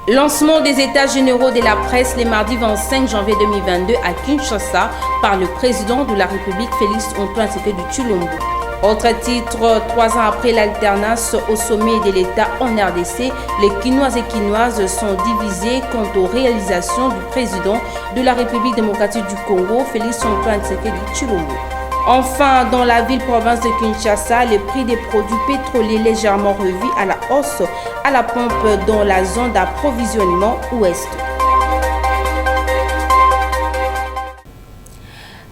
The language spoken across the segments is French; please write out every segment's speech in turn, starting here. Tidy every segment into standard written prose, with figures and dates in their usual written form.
Lancement des états généraux de la presse le mardi 25 janvier 2022 à Kinshasa par le président de la République Félix Antoine Tshisekedi Tshilombo. Autre titre, 3 ans après l'alternance au sommet de l'État en RDC, les Quinoises et Quinoises sont divisés quant aux réalisations du président de la République démocratique du Congo, Félix Antoine Tshisekedi Tshilombo. Enfin, dans la ville-province de Kinshasa, le prix des produits pétroliers légèrement revu à la hausse à la pompe dans la zone d'approvisionnement ouest.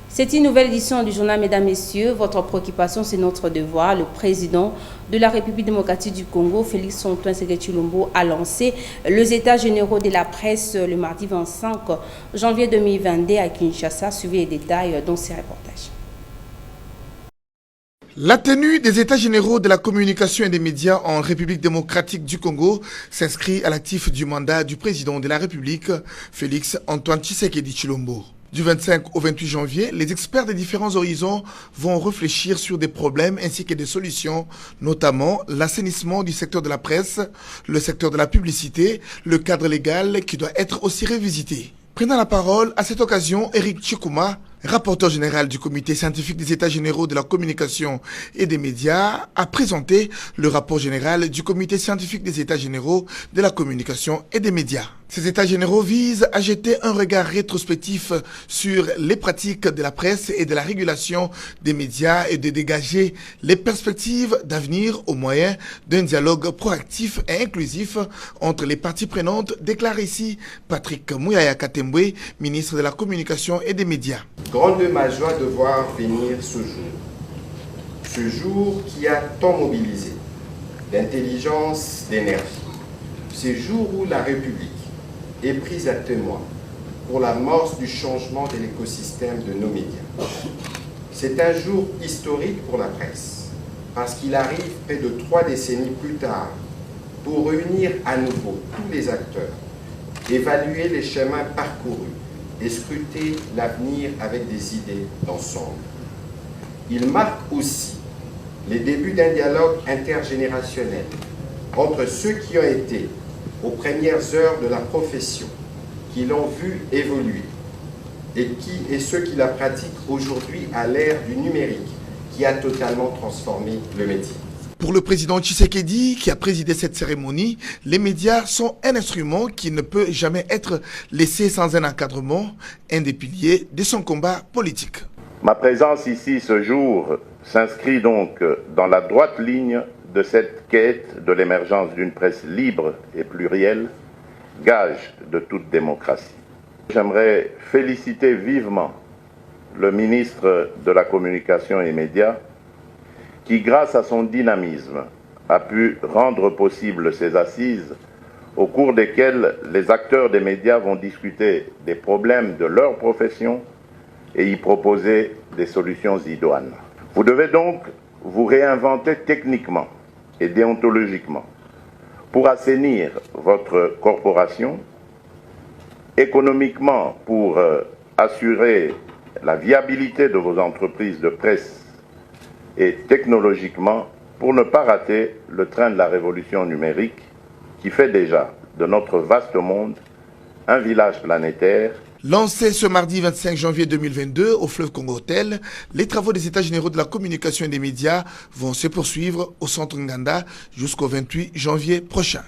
C'est une nouvelle édition du journal, mesdames, messieurs. Votre préoccupation, c'est notre devoir. Le président de la République démocratique du Congo, Félix Antoine Tshisekedi Tshilombo, a lancé les états généraux de la presse le mardi 25 janvier 2022 à Kinshasa. Suivez les détails dans ces reportages. La tenue des états généraux de la communication et des médias en République démocratique du Congo s'inscrit à l'actif du mandat du président de la République, Félix Antoine Tshisekedi Tshilombo. Du 25 au 28 janvier, les experts des différents horizons vont réfléchir sur des problèmes ainsi que des solutions, notamment l'assainissement du secteur de la presse, le secteur de la publicité, le cadre légal qui doit être aussi révisité. Prenant la parole à cette occasion, Eric Tchikouma, rapporteur général du comité scientifique des états généraux de la communication et des médias, a présenté le rapport général du comité scientifique des états généraux de la communication et des médias. Ces états généraux visent à jeter un regard rétrospectif sur les pratiques de la presse et de la régulation des médias et de dégager les perspectives d'avenir au moyen d'un dialogue proactif et inclusif entre les parties prenantes, déclare ici Patrick Mouyaya Katembwe, ministre de la communication et des médias. Grande ma joie de voir venir ce jour qui a tant mobilisé d'intelligence, d'énergie, ce jour où la République est prise à témoin pour l'amorce du changement de l'écosystème de nos médias. C'est un jour historique pour la presse, parce qu'il arrive près de 3 décennies plus tard pour réunir à nouveau tous les acteurs, évaluer les chemins parcourus et scruter l'avenir avec des idées d'ensemble. Il marque aussi les débuts d'un dialogue intergénérationnel entre ceux qui ont été aux premières heures de la profession, qui l'ont vu évoluer, et ceux qui la pratiquent aujourd'hui à l'ère du numérique, qui a totalement transformé le métier. Pour le président Tshisekedi, qui a présidé cette cérémonie, les médias sont un instrument qui ne peut jamais être laissé sans un encadrement, un des piliers de son combat politique. Ma présence ici ce jour s'inscrit donc dans la droite ligne de cette quête de l'émergence d'une presse libre et plurielle, gage de toute démocratie. J'aimerais féliciter vivement le ministre de la Communication et Médias qui, grâce à son dynamisme, a pu rendre possible ces assises au cours desquelles les acteurs des médias vont discuter des problèmes de leur profession et y proposer des solutions idoines. Vous devez donc vous réinventer techniquement et déontologiquement pour assainir votre corporation, économiquement pour assurer la viabilité de vos entreprises de presse et technologiquement pour ne pas rater le train de la révolution numérique qui fait déjà de notre vaste monde un village planétaire. Lancé ce mardi 25 janvier 2022 au Fleuve Congo Hotel, les travaux des états généraux de la communication et des médias vont se poursuivre au centre Nganda jusqu'au 28 janvier prochain.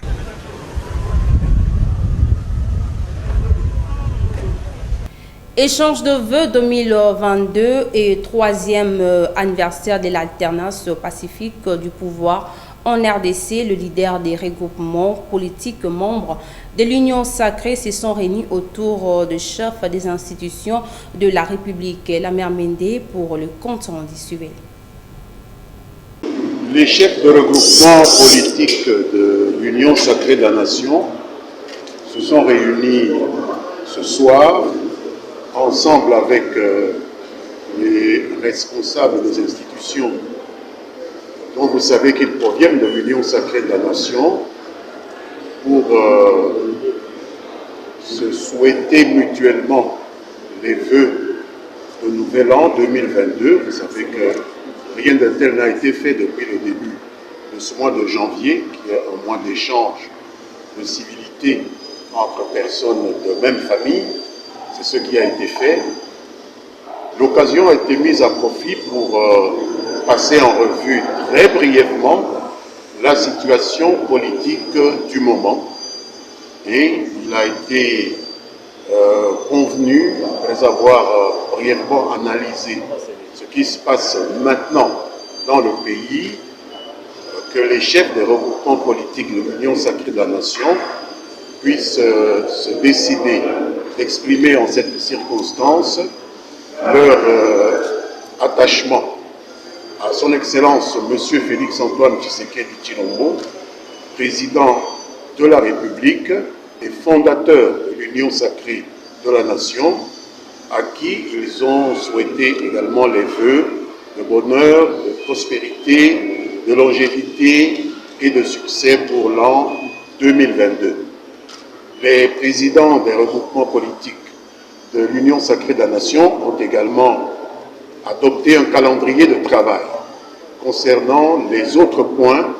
Échange de vœux 2022 et 3e anniversaire de l'alternance pacifique du pouvoir en RDC. Le leader des regroupements politiques membres de l'Union sacrée se sont réunis autour de chefs des institutions de la République. La mère Mende pour le compte rendu. Suivez. Les chefs de regroupement politique de l'Union sacrée de la nation se sont réunis ce soir ensemble avec les responsables des institutions dont vous savez qu'ils proviennent de l'Union sacrée de la nation pour se souhaiter mutuellement les vœux de Nouvel An 2022. Vous savez que rien de tel n'a été fait depuis le début de ce mois de janvier, qui est un mois d'échange, de civilité entre personnes de même famille. C'est ce qui a été fait. L'occasion a été mise à profit pour passer en revue très brièvement la situation politique du moment. Et il a été convenu, après avoir brièvement analysé ce qui se passe maintenant dans le pays, que les chefs des regroupements politiques de l'Union sacrée de la Nation puissent se décider d'exprimer en cette circonstance leur attachement à son Excellence M. Félix Antoine Tshisekedi Tshilombo, président de la République et fondateur de l'Union sacrée de la Nation, à qui ils ont souhaité également les vœux de bonheur, de prospérité, de longévité et de succès pour l'an 2022. Les présidents des regroupements politiques de l'Union sacrée de la Nation ont également adopté un calendrier de travail concernant les autres points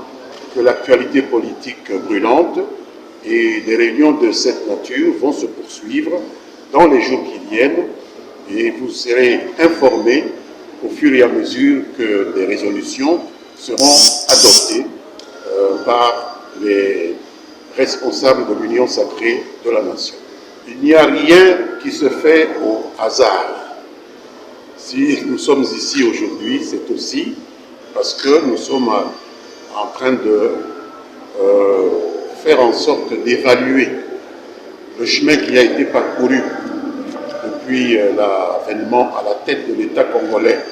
de l'actualité politique brûlante, et des réunions de cette nature vont se poursuivre dans les jours qui viennent et vous serez informés au fur et à mesure que des résolutions seront adoptées par les responsables de l'Union sacrée de la Nation. Il n'y a rien qui se fait au hasard. Si nous sommes ici aujourd'hui, c'est aussi parce que nous sommes en train de faire en sorte d'évaluer le chemin qui a été parcouru depuis l'avènement à la tête de l'État congolais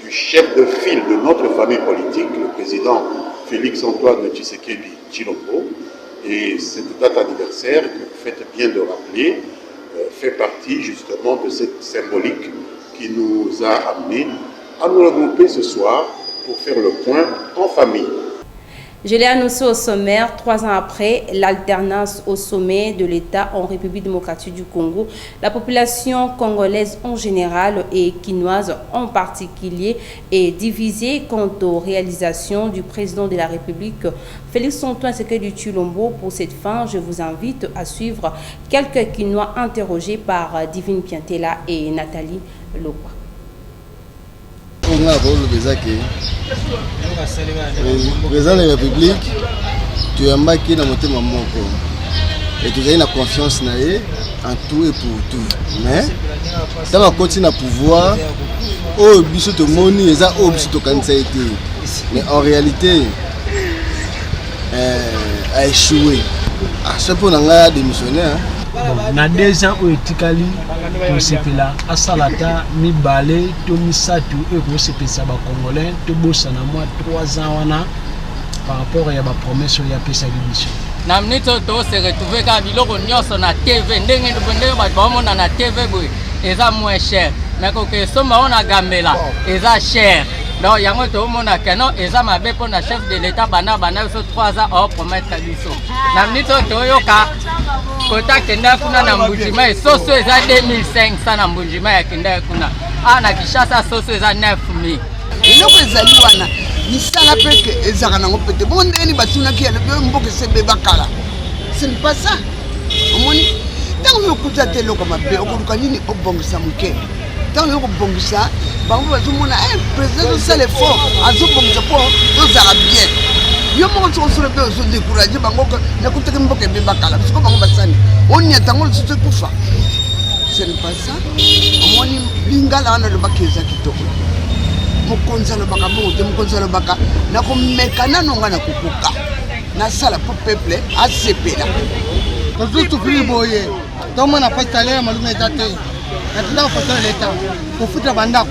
du chef de file de notre famille politique, le président Félix Antoine Tshisekedi Tshilombo. Et cette date anniversaire que vous faites bien de rappeler fait partie justement de cette symbolique qui nous a amenés à nous regrouper ce soir pour faire le point en famille. Je l'ai annoncé au sommaire, 3 ans après l'alternance au sommet de l'État en République démocratique du Congo, la population congolaise en général et quinoise en particulier est divisée quant aux réalisations du président de la République, Félix Antoine Tshisekedi Tshilombo. Pour cette fin, je vous invite à suivre quelques quinois interrogés par Divine Piantela et Nathalie Lokwa. Président de la République, tu as marqué dans mon thème et tu as une confiance en tout et pour tout. Mais ça va continuer à pouvoir, oh, biso to moni, ça, oh, biso to kansaïté. Mais en réalité, a échoué. À ce point, on a démissionné. Na 2 ans où etikali to sepela asalata mi balé to misatu et ko sepesa ba congolais to bossa na moi 3 ans wana par rapport à ba promesse ya pesa biso na minute to se retrouver ka biloko nyonso na TV ndenge ba bomona na TV boy eza moins cher mais ko ke soma on a gambela eza cher. Donc yango to mona keno eza mabe pour na chef de l'état bana so 3 ans au promettre biso na minute to yoka kota kenda kuna na mbujima soso eza 2500 na mbujima ya kenda kuna na Kishasa soso eza 9000 eloko ezali wana misala peke ezaka nango pete bondeni batunaki ya mboka sebe bakala ce n'est pas ça omoni tango yokuta te eloko mabe okoluka nini obongisa moke tango yokobongisa bango bazomona président osala effort azobongisa mpo tozala bien yo moko tokosolo mpe ozodécourage bango nakutaki mboka ebe bakala siko bango basani oniata yango lisusu ekufa ce n'est pas ça omoni lingala wana lobaki eza kitoko mokonzi alobaka bongo te mokonzi alobaka nakomeka nanonga na kokoka nasala mpo peuple asepela tozosufiri boye tomona pasi salaire malunga eza te natindaka patron de l'état kofuta bandako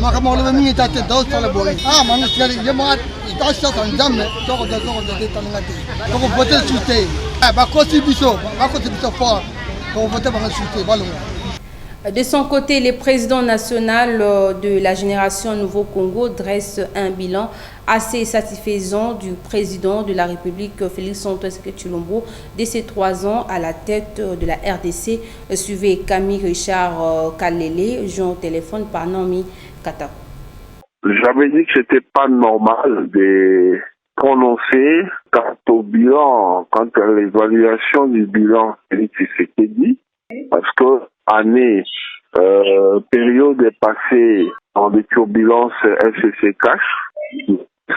makambo olobe mingi eza te tozosala boye mangosikali ye moka itasasa nzambe tokozokozotetananga te tokovote su te bakosi biso fort tokovote bango su te balonga. De son côté, le président national de la génération Nouveau Congo dresse un bilan assez satisfaisant du président de la République, Félix Antoine Tshilombo, de ses 3 ans à la tête de la RDC. Suivez Camille Richard Kalele, joint au téléphone par Naomi Kata. J'avais dit que c'était pas normal de prononcer quant au bilan, quant à l'évaluation du bilan Félix Tshisekedi, parce que période est passée dans des turbulences FCC cash.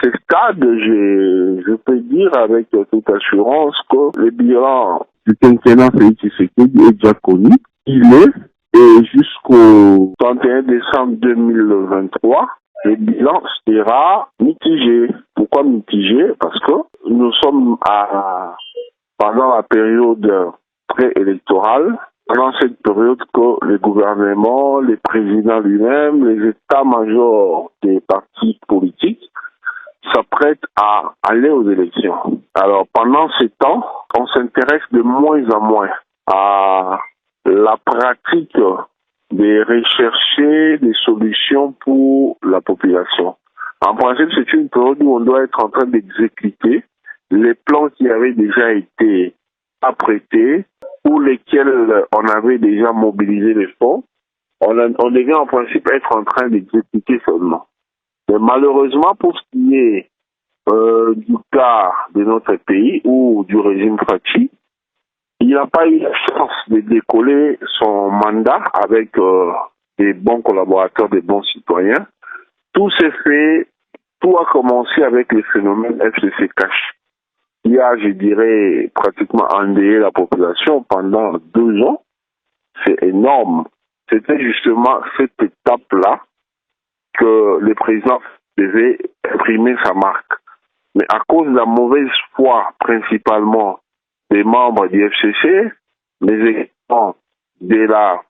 Ce stade, je peux dire avec toute assurance que le bilan du quinquennat Félix Tshisekedi est déjà connu. Il est, et jusqu'au 31 décembre 2023, le bilan sera mitigé. Pourquoi mitigé? Parce que nous sommes pendant la période préélectorale, pendant cette période que le gouvernement, le président lui-même, les états-majors des partis politiques s'apprêtent à aller aux élections. Alors pendant ce temps, on s'intéresse de moins en moins à la pratique de rechercher des solutions pour la population. En principe, c'est une période où on doit être en train d'exécuter les plans qui avaient déjà été apprêtés, pour lesquels on avait déjà mobilisé les fonds. On devait en principe être en train d'exécuter seulement. Mais malheureusement, pour ce qui est du cas de notre pays ou du régime Fachi, il n'a pas eu la chance de décoller son mandat avec des bons collaborateurs, des bons citoyens. Tout a commencé avec le phénomène FCC Cash. Il a, je dirais, pratiquement endeuillé la population pendant 2 ans. C'est énorme. C'était justement cette étape-là que le président devait imprimer sa marque. Mais à cause de la mauvaise foi, principalement, des membres du FCC, mais également de la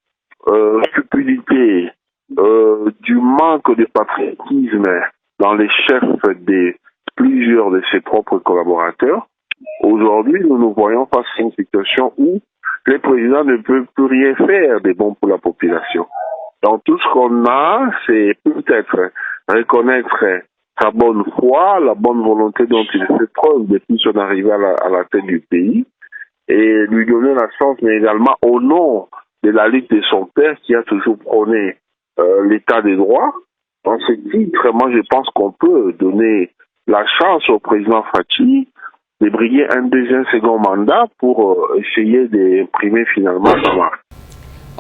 stupidité, du manque de patriotisme dans les chefs de plusieurs de ses propres collaborateurs, aujourd'hui, nous nous voyons face à une situation où les présidents ne peuvent plus rien faire de bon pour la population. Donc tout ce qu'on a, c'est peut-être reconnaître sa bonne foi, la bonne volonté dont il fait preuve depuis son arrivée à la tête du pays, et lui donner la chance, mais également au nom de la lutte de son père qui a toujours prôné l'état des droits. Dans ce titre, moi je pense qu'on peut donner la chance au président Fachi de briller un deuxième second mandat pour essayer d'imprimer finalement sa marque.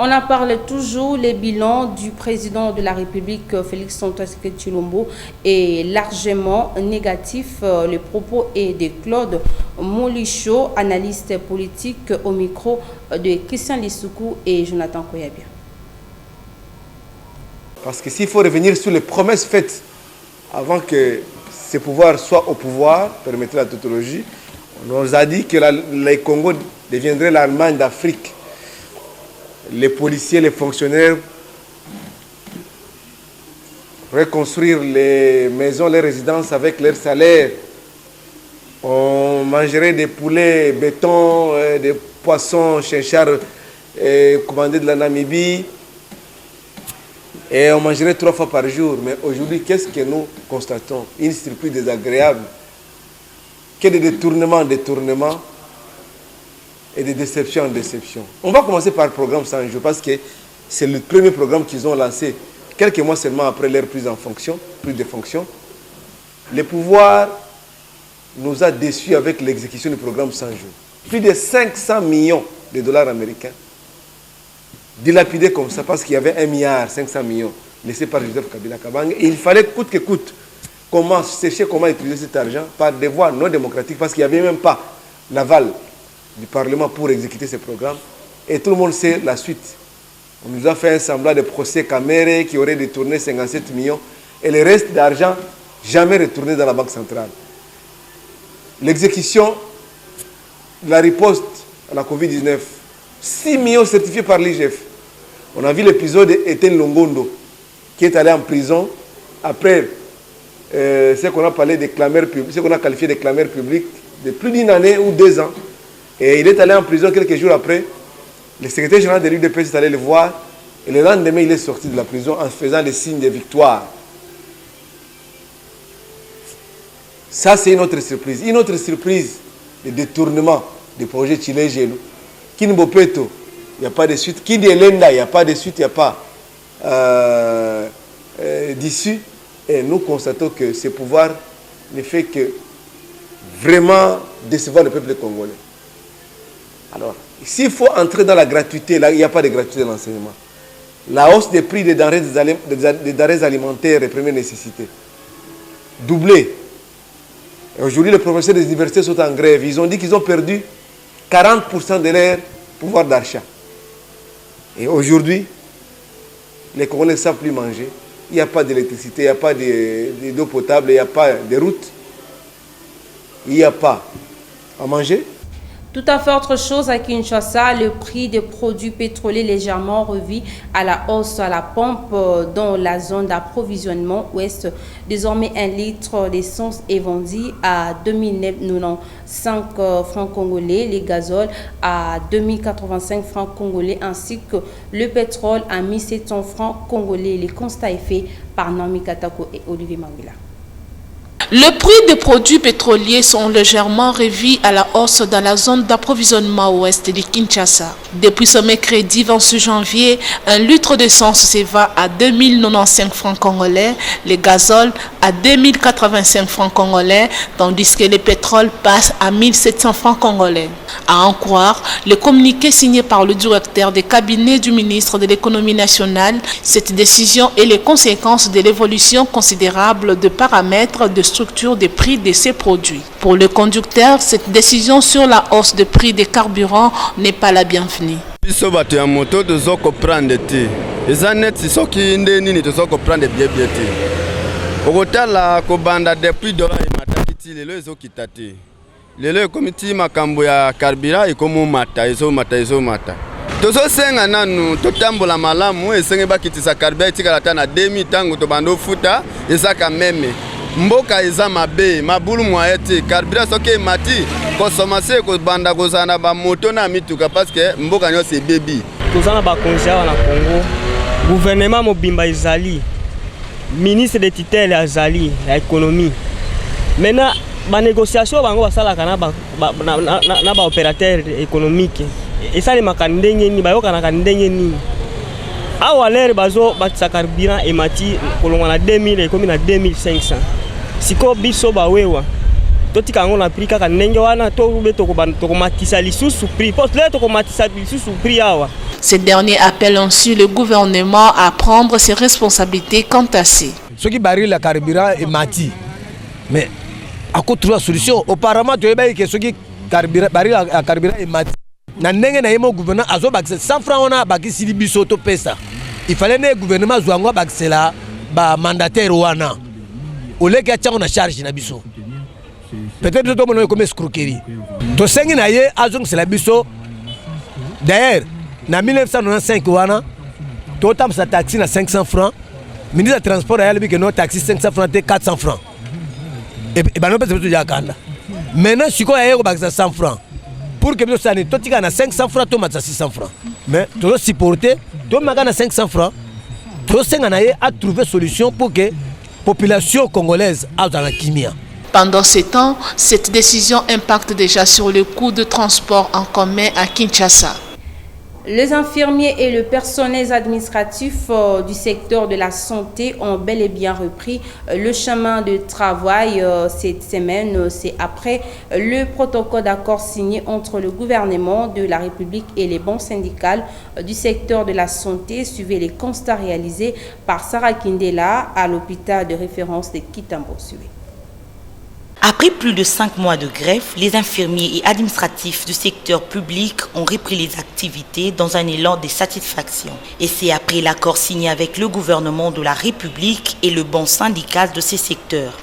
On en parle toujours, les bilans du président de la République, Félix Antoine Tshilombo, est largement négatif. Le propos est de Claude Molicho, analyste politique au micro de Christian Lissoukou et Jonathan Koyabia. Parce que s'il faut revenir sur les promesses faites avant que ces pouvoirs soient au pouvoir, permettez la tautologie, on nous a dit que les Congo deviendraient l'Allemagne d'Afrique. Les policiers, les fonctionnaires, reconstruire les maisons, les résidences avec leurs salaires. On mangerait des poulets béton, des poissons chinchards commandés de la Namibie. Et on mangerait 3 fois par jour. Mais aujourd'hui, qu'est-ce que nous constatons? Une surprise désagréable. Que des détournements et de déception en déception. On va commencer par le programme 100 jours parce que c'est le premier programme qu'ils ont lancé quelques mois seulement après leur prise de fonction. Le pouvoir nous a déçus avec l'exécution du programme 100 jours. Plus de 500 millions de dollars américains dilapidés comme ça parce qu'il y avait 1,5 milliard laissé par Joseph Kabila Kabang. Et il fallait coûte que coûte chercher comment utiliser cet argent par des voies non démocratiques parce qu'il n'y avait même pas l'aval du Parlement pour exécuter ces programmes. Et tout le monde sait la suite. On nous a fait un semblant de procès Caméré qui aurait détourné 57 millions et le reste d'argent jamais retourné dans la Banque centrale. L'exécution de la riposte à la Covid-19, 6 millions certifiés par l'IGF. On a vu l'épisode d'Étienne Longondo qui est allé en prison après ce qu'on a parlé des clameurs publics, ce qu'on a qualifié de clameurs publics de plus d'une année ou 2 ans. Et il est allé en prison quelques jours après. Le secrétaire général de l'UDPS est allé le voir. Et le lendemain, il est sorti de la prison en faisant des signes de victoire. Ça, c'est une autre surprise. Une autre surprise de détournement du projet Chile-Gelou. Kinbopeto, il n'y a pas de suite. Kindelenda, il n'y a pas de suite, il n'y a pas d'issue. Et nous constatons que ce pouvoir ne fait que vraiment décevoir le peuple congolais. Alors, s'il faut entrer dans la gratuité, là, il n'y a pas de gratuité dans l'enseignement. La hausse des prix des denrées alimentaires et premières nécessités. Doublé. Aujourd'hui, les professeurs des universités sont en grève. Ils ont dit qu'ils ont perdu 40% de leur pouvoir d'achat. Et aujourd'hui, les Congolais ne savent plus manger. Il n'y a pas d'électricité, il n'y a pas d'eau potable, il n'y a pas de routes. Il n'y a pas à manger. Tout à fait autre chose à Kinshasa, le prix des produits pétroliers légèrement revu à la hausse à la pompe dans la zone d'approvisionnement ouest. Désormais, 1 litre d'essence est vendu à 2095 francs congolais, les gazoles à 2085 francs congolais ainsi que le pétrole à 1700 francs congolais. Les constats est fait par Naomi Katako et Olivier Mangila. Les prix des produits pétroliers sont légèrement revus à la hausse dans la zone d'approvisionnement ouest de Kinshasa. Depuis ce mercredi 26 janvier, 1 litre d'essence s'éva à 2095 francs congolais, les gazoles à 2085 francs congolais, tandis que le pétrole passe à 1700 francs congolais. À en croire, le communiqué signé par le directeur des cabinets du ministre de l'économie nationale, cette décision est les conséquences de l'évolution considérable de paramètres de structure des prix de ces produits. Pour le conducteur, cette décision sur la hausse des prix des carburants n'est pas la bienvenue. Biso bato ya moto tozo comprendre te. Eza net soki nde nini tozo comprendre bien te. Okotala ko banda depuis dola imatakiti lelo ezokita te. Lelo komiti makambo ya carburant ekomo mata mata. Tozo senga nanu totambola malamu esenge bakitisa carburant tikala ta na 2000 tango to bando futa ezaka meme. Mboka eza mabe mabulu moyete carburant soki mati consommation ko banda kozana ba moto na mituka parce que mboka nyo c'est baby. Tozana ba konja na Congo. Gouvernement mobimba ezali. Ministre de tutelle azali ya économie. Maintenant ba négociation bango basalaka na ba opérateur économique. Et ça les makandenge ni bayoka na kandenge ni. Awa lere bazo batisa carburant et mati kolonga na 2000 et comme na 2500. Siko biso bawewa. Totika ngo na prix kaka ndenge wana to rube to matisa lisusu prix. Poste le to matisa lisusu prix awa. Ce dernier appelle ainsi le gouvernement à prendre ses responsabilités quant à ces. Ceux qui barrent la carburant et mati. Mais à quoi trouver la solution? Auparavant, tu as dit que ceux qui barrent la carburant et mati. Na ndenge na yemo gouvernement azo bakse 100 francs on a baki sili bisoto pesa. Il fallait que le gouvernement zwango bakse la ba mandataire wana. Ole ki acha on a charge na biso. Peut-être to mono comme escroquerie. To sengi na ye azong c'est la biso. D'ailleurs, na 1995 wana to tam sa taxi na 500 francs. Ministre de transport a dit que no taxi 500 francs et 400 francs. Et ben non peut se ya kanda. Maintenant si ko ya ko bakse 100 francs. Pour que nous soyons tous à 500 francs, tout 600 francs. Mais tout supporter, tout à 500 francs, tout à trouver solution pour que la population congolaise ait dans la chimie. Pendant ce temps, cette décision impacte déjà sur le coût de transport en commun à Kinshasa. Les infirmiers et le personnel administratif du secteur de la santé ont bel et bien repris le chemin de travail cette semaine. C'est après le protocole d'accord signé entre le gouvernement de la République et les banques syndicales du secteur de la santé. Suivez les constats réalisés par Sarah Kindela à l'hôpital de référence de Kitambo. Après plus de 5 mois de grève, les infirmiers et administratifs du secteur public ont repris les activités dans un élan de satisfaction. Et c'est après l'accord signé avec le gouvernement de la République et le banc syndical de ces secteurs.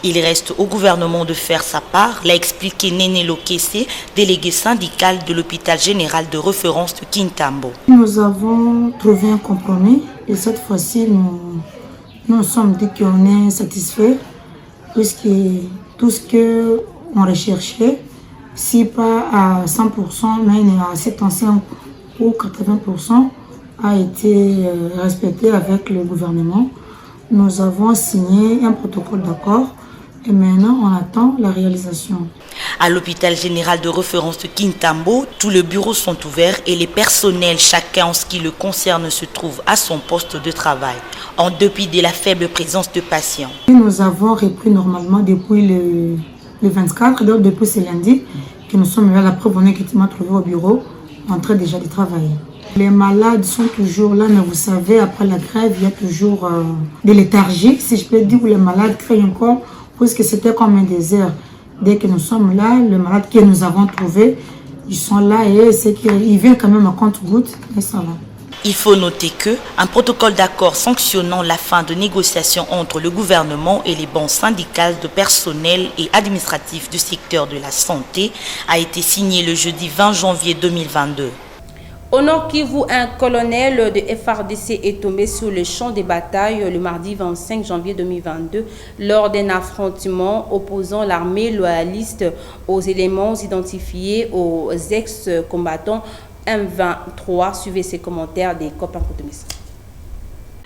Il reste au gouvernement de faire sa part, l'a expliqué Néné Lokese, délégué syndical de l'hôpital général de référence de Kintambo. Nous avons trouvé un compromis et cette fois-ci, nous sommes dit qu'on est satisfait puisque tout ce qu'on recherchait, si pas à 100%, mais à 75 ou 80%, a été respecté avec le gouvernement. Nous avons signé un protocole d'accord et maintenant on attend la réalisation. À l'hôpital général de référence de Kintambo, tous les bureaux sont ouverts et les personnels, chacun en ce qui le concerne, se trouve à son poste de travail, en dépit de la faible présence de patients. Nous avons repris normalement depuis le 24. Donc depuis ce lundi que nous sommes là, la preuve on est qui m'a trouvé au bureau en train déjà de travailler. Les malades sont toujours là, mais vous savez, après la grève, il y a toujours des léthargies, si je peux dire, où les malades crient encore, puisque c'était comme un désert. Dès que nous sommes là, les malades que nous avons trouvés, ils sont là et c'est qu'ils viennent quand même à compte-gouttes, et ça va. Il faut noter qu'un protocole d'accord sanctionnant la fin de négociations entre le gouvernement et les banques syndicales de personnel et administratif du secteur de la santé a été signé le jeudi 20 janvier 2022. Au Nord Kivu, un colonel de FARDC est tombé sur le champ de bataille le mardi 25 janvier 2022 lors d'un affrontement opposant l'armée loyaliste aux éléments identifiés aux ex-combattants M23. Suivez ces commentaires des copains Koutoumissa.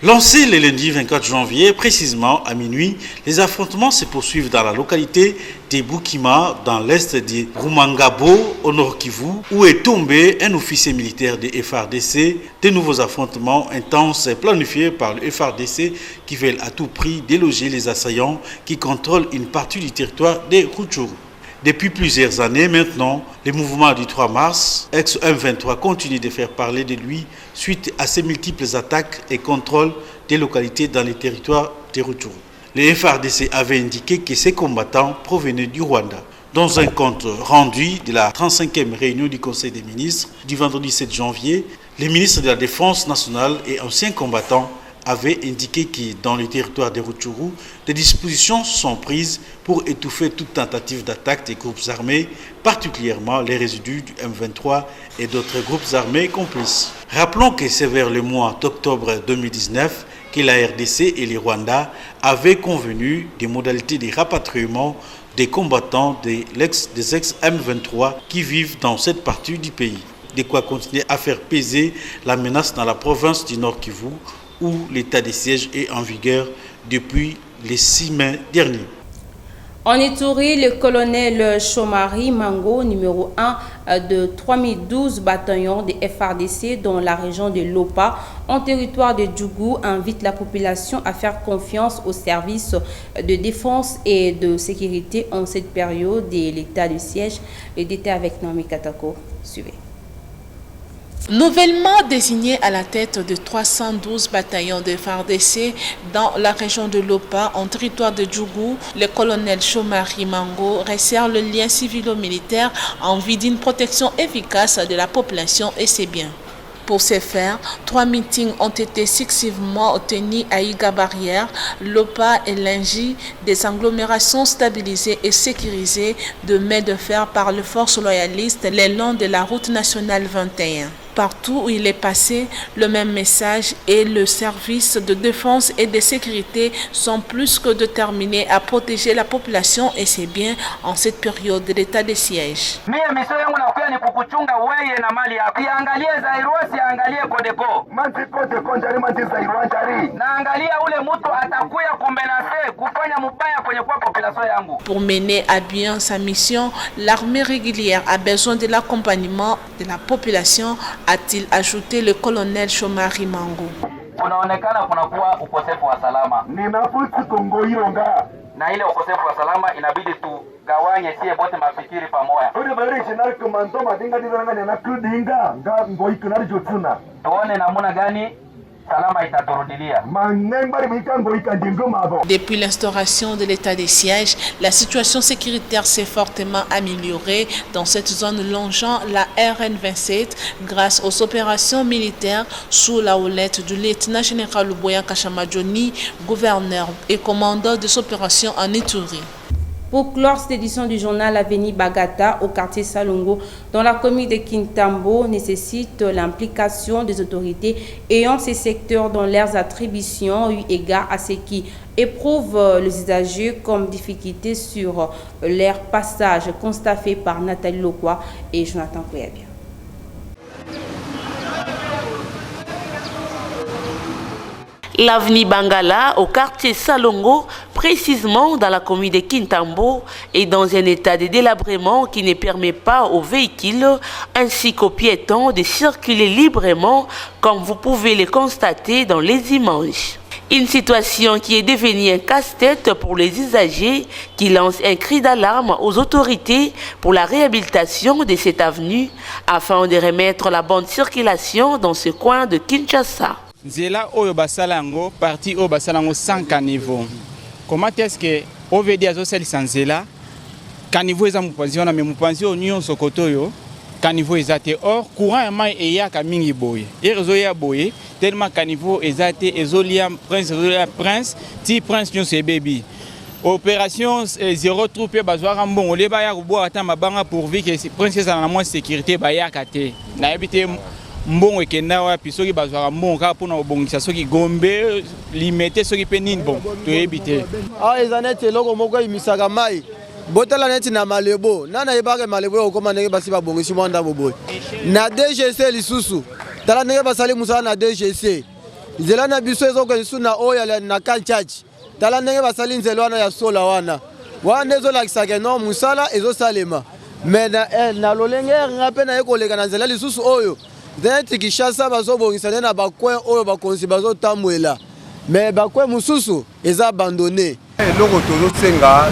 Lancé le lundi 24 janvier, précisément à minuit, les affrontements se poursuivent dans la localité de Bukima, dans l'est de Rumangabo, au nord Kivu, où est tombé un officier militaire de FARDC. De nouveaux affrontements intenses planifiés par le FARDC qui veulent à tout prix déloger les assaillants qui contrôlent une partie du territoire de Rutshuru. Depuis plusieurs années maintenant, les mouvements du 3 mars, ex-M23 continue de faire parler de lui suite à ses multiples attaques et contrôles des localités dans les territoires de Rutshuru. Le FARDC avait indiqué que ces combattants provenaient du Rwanda. Dans un compte rendu de la 35e réunion du Conseil des ministres du vendredi 7 janvier, les ministres de la Défense nationale et anciens combattants avait indiqué que dans le territoire de Rutshuru, des dispositions sont prises pour étouffer toute tentative d'attaque des groupes armés, particulièrement les résidus du M23 et d'autres groupes armés complices. Rappelons que c'est vers le mois d'octobre 2019 que la RDC et les Rwandais avaient convenu des modalités de rapatriement des combattants des ex-M23 qui vivent dans cette partie du pays. De quoi continuer à faire peser la menace dans la province du Nord Kivu, où l'état de siège est en vigueur depuis le 6 mai dernier. En Ituri, le colonel Chomari Mango, numéro 1 de 3012 bataillons de FARDC dans la région de Lopa, en territoire de Djougou, invite la population à faire confiance aux services de défense et de sécurité en cette période de l'état de siège. Le détail avec Naomi Katako. Suivez. Nouvellement désigné à la tête de 312 bataillons de FARDC dans la région de Lopa, en territoire de Djougou, le colonel Chomari Mango resserre le lien civilo-militaire en vue d'une protection efficace de la population et ses biens. Pour ce faire, 3 meetings ont été successivement tenus à Iga Barrière, Lopa et Lingi, des agglomérations stabilisées et sécurisées de main de fer par les forces loyalistes le long de la route nationale 21. Partout où il est passé, le même message et le service de défense et de sécurité sont plus que déterminés à protéger la population et ses biens en cette période d'état de siège. Pour mener à bien sa mission, l'armée régulière a besoin de l'accompagnement de la population, a-t-il ajouté le colonel Chomari Mango. Kunaonekana kunakuwa ukosefu wa salama. Ninafuti Kongo Ilonga. Na ile ukosefu wa salama inabidi tugawanye sie bote mafikiri pamoja. Ule bari shinari komando madinga dizanga na kudinga nga ngoi kunari jotuna. Tuone namna gani Depuis l'instauration de l'état de siège, la situation sécuritaire s'est fortement améliorée dans cette zone longeant la RN27 grâce aux opérations militaires sous la houlette du lieutenant-général Luboya Kashamadjoni, gouverneur et commandant des opérations en Ituri. Pour clore cette édition du journal Avenue Bagata au quartier Salongo, dans la commune de Kintambo, nécessite l'implication des autorités ayant ces secteurs dans leurs attributions eu égard à ce qui éprouvent les usagers comme difficulté sur leur passage, constaté par Nathalie Lokwa et Jonathan Koyabia. L'avenue Bangala, au quartier Salongo, précisément dans la commune de Kintambo, est dans un état de délabrement qui ne permet pas aux véhicules ainsi qu'aux piétons de circuler librement, comme vous pouvez le constater dans les images. Une situation qui est devenue un casse-tête pour les usagers qui lancent un cri d'alarme aux autorités pour la réhabilitation de cette avenue afin de remettre la bonne circulation dans ce coin de Kinshasa. Nzela oyo basalango parti oyo basalango sans caniveau. Comment est-ce que OVD azosalisa nzela caniveau eza mopanzi wana mais mopanzi oyo nyonso kotoyo caniveau eza te or courant ya mai eyaka mingi boye ezoya boye tellement caniveau eza te ezolia prince ti prince nyonso ebebi opération zéro troupe bazwaka mbongo le baya koboa ata mabanga pourvu que prince ezala na mwa sécurité bayaka te nayebi te mbongo ekenda wapi soki bazwaka mbongo kaka mpona kobongisa soki gombe limete soki mpe nini bon toyebi te awa eza neti eloko moko eyimisaka mai botala neti na malebo nana yebaka malebo okoma ndenge basi babongisi mwa ndambo boye na DGC lisusu tala ndenge basali mosala na DGC nzela na biso ezokende lisusu na oyo na kanchachi tala ndenge basali nzela wana ya sola wana wana ezolakisaka no mosala ezosalema me na lolenge nga mpe naye koleka na nzela lisusu oyo neti Kinshasa bazobongisa nde na bakwe oyo bakonzi bazotambwela me bakwe mosusu eza abandone eloko tozosenga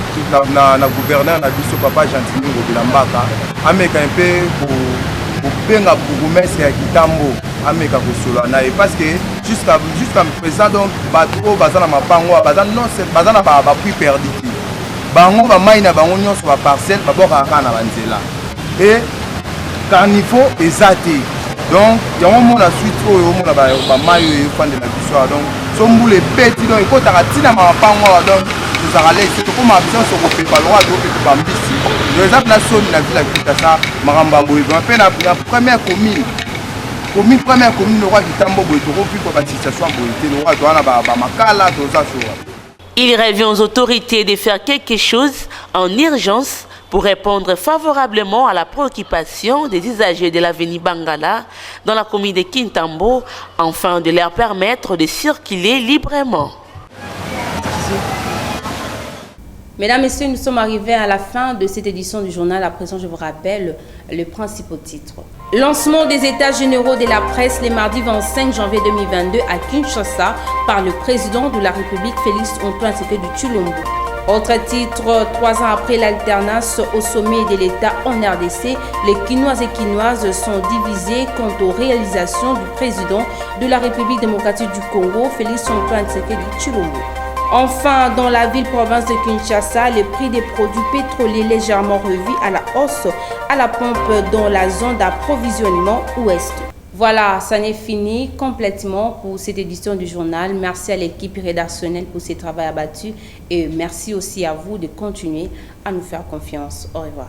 na gouverneur na biso papa Gentili Ngobila Mbaka ameka mpe kobenga bourgmestre ya Kitambo ameka kosola na ye parce que jusqu'à présent donc bato oyo baza na mapango baza na bapui perdi te bango bamai na bango nyonso baparcelle babokaka kaka na banzela e caniveau eza te donc yango mona suite oyo omona bamai oyo efandela biso awa donc so mbula ebeti donc ekotaka ntina mapango awa donc tozala lese tokóma biso nyonso kopepa lokola tokopepa bambisi donc eza mpena soni na ville ya Kinshasa makambo ya boye mpe na première commune lokola Kitambo boye tokopikwa basituation ya boye te lokola toza na bamakala toza soa. Il revient aux autorités de faire quelque chose en urgence pour répondre favorablement à la préoccupation des usagers de l'avenue Bangala dans la commune de Kintambo, afin de leur permettre de circuler librement. Mesdames, Messieurs, nous sommes arrivés à la fin de cette édition du journal. À présent, je vous rappelle les principaux titres. Lancement des états généraux de la presse le mardi 25 janvier 2022 à Kinshasa par le président de la République Félix-Antoine Tshisekedi Tshilombo. Autre titre, 3 ans après l'alternance au sommet de l'État en RDC, les Kinois et Kinoises sont divisés quant aux réalisations du président de la République démocratique du Congo, Félix-Antoine Tshisekedi Tshilombo. Enfin, dans la ville-province de Kinshasa, le prix des produits pétroliers légèrement revu à la hausse à la pompe dans la zone d'approvisionnement ouest. Voilà, ça n'est fini complètement pour cette édition du journal. Merci à l'équipe rédactionnelle pour ce travail abattu et merci aussi à vous de continuer à nous faire confiance. Au revoir.